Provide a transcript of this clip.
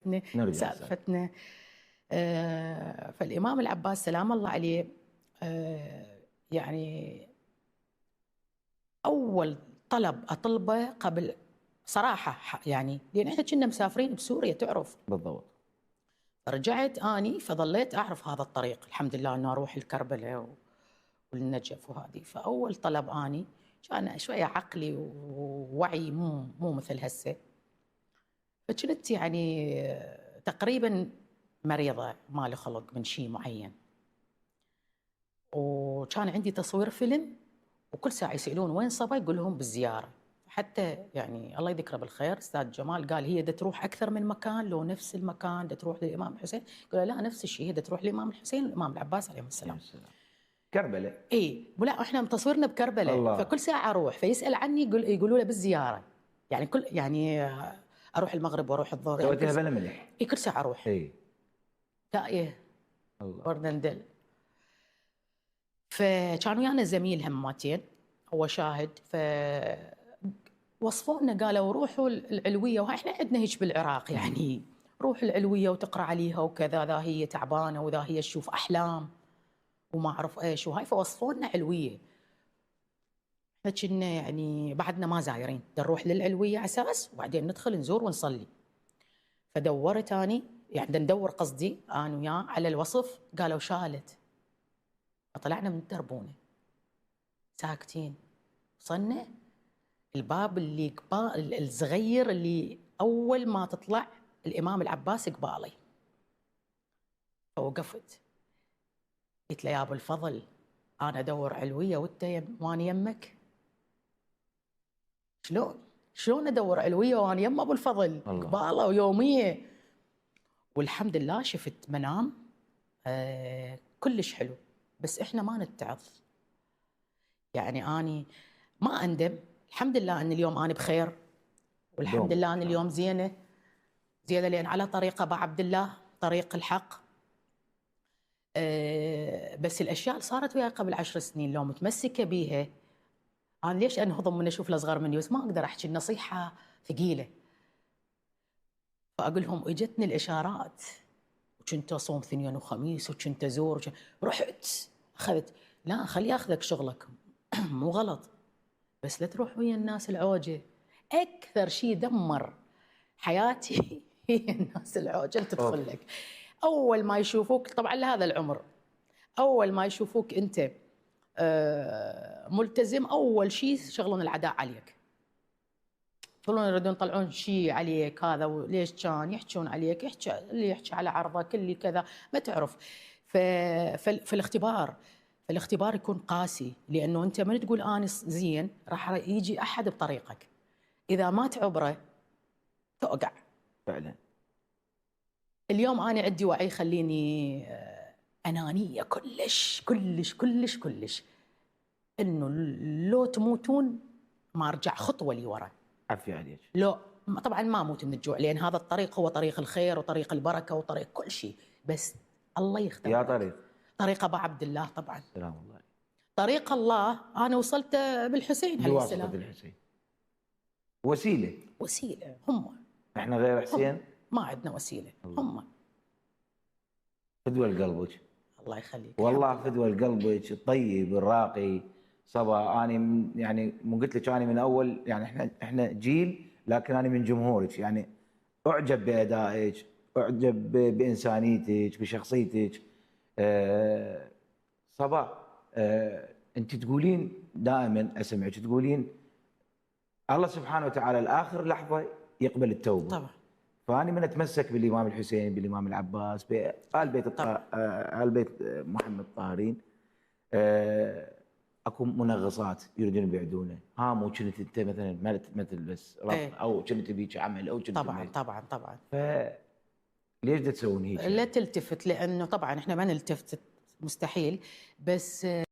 نرجع سالفتنا. فالإمام العباس سلام الله عليه يعني أول طلب أطلبه قبل صراحة يعني، لأن إحنا كنا مسافرين بسوريا تعرف. بالضبط. رجعت أني فظليت أعرف هذا الطريق، الحمد لله أنه أروح الكربلاء والنجف وهذه. فأول طلب أني كان شوية عقلي ووعي مو مثل هسه، فكنت يعني تقريبا مريضة ما لي خلق من شيء معين، وكان عندي تصوير فيلم وكل ساعة يسألون وين صبا يقول لهم بالزيارة. حتى يعني الله يذكره بالخير أستاذ جمال قال هي دا تروح أكثر من مكان لو نفس المكان دا تروح للإمام الحسين؟ قال لا نفس الشيء، هي دا تروح للإمام الحسين والإمام العباس عليهم السلام. كربلاء. اي ولا احنا متصورنا بكربلاء، فكل ساعة أروح فيسأل عني يقولوا له بالزيارة. يعني كل يعني أروح المغرب وأروح الظهر. سويتها بلا ملح؟ اي كل ساعة أروح. اي تايه الله بردندل. فكان ويانا زميل هماتين هو شاهد، وصفونا قالوا روحوا العلوية، واحنا عندنا هيك بالعراق يعني روح العلوية وتقرأ عليها وكذا، ذا هي تعبانة وذا هي تشوف أحلام وما أعرف إيش وهاي. فوصفونا علوية. احنا كنا يعني بعدنا ما زايرين، نروح للعلوية على أساس وبعدين ندخل نزور ونصلي. فدورت أني يعني ندور قصدي أنا وياه على الوصف، قالوا شالت. فطلعنا من الدربونة ساكتين، وصلنا الباب اللي الصغير اللي أول ما تطلع الإمام العباس قبالي. فوقفت قلت له يا أبو الفضل أنا أدور علوية وأنت وأنا يمك؟ شلون أدور علوية وأنا يم أبو الفضل قباله ويومية؟ والحمد لله شفت منام كلش حلو. بس إحنا ما نتعظ يعني، أني ما أندم. الحمد لله أن اليوم أنا بخير، والحمد لله أن اليوم زينة لأن على طريق أبا عبد الله طريق الحق. بس الأشياء اللي صارت وياي قبل 10 سنين لو متمسكة بيها أنا ليش أنهضم من أشوف الأصغر مني؟ بس ما أقدر أحكي، النصيحة ثقيلة. فأقول لهم إجتني الإشارات وكنت أصوم اثنين وخميس وكنت أزور رحت أخذت. لا خلي أخذك شغلك مو غلط، بس لا تروح ويا الناس العوجة. أكثر شيء دمر حياتي هي الناس العوجة اللي تدخل لك. أول ما يشوفوك طبعا لهذا العمر، أول ما يشوفوك أنت ملتزم أول شيء شغلون العداء عليك، يقولون يريدون يطلعون شيء عليك هذا، وليش كان يحكون عليك، يحكي اللي يحكي على عرضك اللي كذا ما تعرف. فالاختبار يكون قاسي، لأنه أنت من تقول أنا زين راح يجي أحد بطريقك، إذا ما تعبره تقع فعلا. اليوم أنا عندي وعي خليني أنانية كلش كلش كلش كلش، إنه لو تموتون ما أرجع خطوة لي ورا. عافية عليك. لو طبعا ما أموت من الجوع، لأن هذا الطريق هو طريق الخير وطريق البركة وطريق كل شيء، بس الله يختار. يا طريق أبا عبد الله طبعا. سلام الله. طريق الله أنا وصلت بالحسين عليه السلام. بالحسين وسيلة هم. احنا غير حسين ما عندنا وسيلة. هم فدوى قلبك. الله يخليك. والله فدوى قلبك الطيب الراقي صبا. أنا يعني مو قلت لك أنا من أول يعني احنا جيل، لكن أنا من جمهورك يعني أعجب بأدائك، أعجب بإنسانيتك بشخصيتك. صبا أنت تقولين دائما أسمعك تقولين الله سبحانه وتعالى لآخر لحظة يقبل التوبة. طبعا. فأنا من أتمسك بالإمام الحسين بالإمام العباس بآل بيت محمد الطاهرين. اكو منغصات يريدون يبعدونه. مو كنت انت مثلا ما تمثل بس او كنت بيك عمل او كنت طبعا ليش تسوون هيك؟ لا تلتفت، لانه طبعا احنا ما نلتفت مستحيل، بس